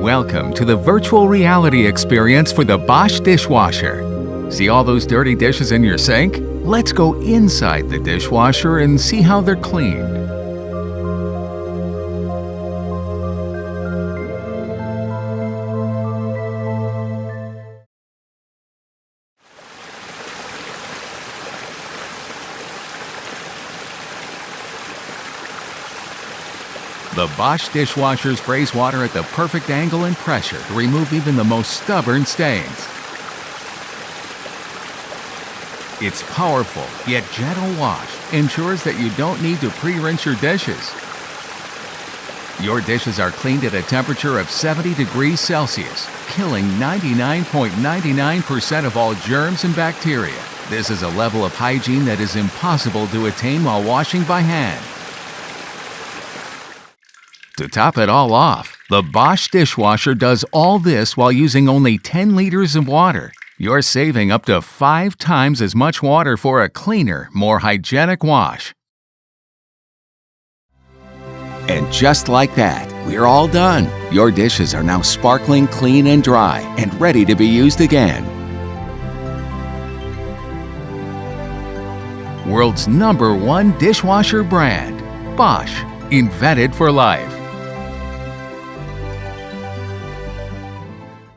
Welcome to the virtual reality experience for the Bosch Dishwasher. See all those dirty dishes in your sink? Let's go inside the dishwasher and see how they're cleaned. The Bosch Dishwasher sprays water at the perfect angle and pressure to remove even the most stubborn stains. Its powerful yet gentle wash ensures that you don't need to pre-rinse your dishes. Your dishes are cleaned at a temperature of 70 degrees Celsius, killing 99.99% of all germs and bacteria. This is a level of hygiene that is impossible to attain while washing by hand. To top it all off, the Bosch Dishwasher does all this while using only 10 liters of water. You're saving up to 5 times as much water for a cleaner, more hygienic wash. And just like that, we're all done. Your dishes are now sparkling clean and dry and ready to be used again. World's #1 dishwasher brand, Bosch, invented for life.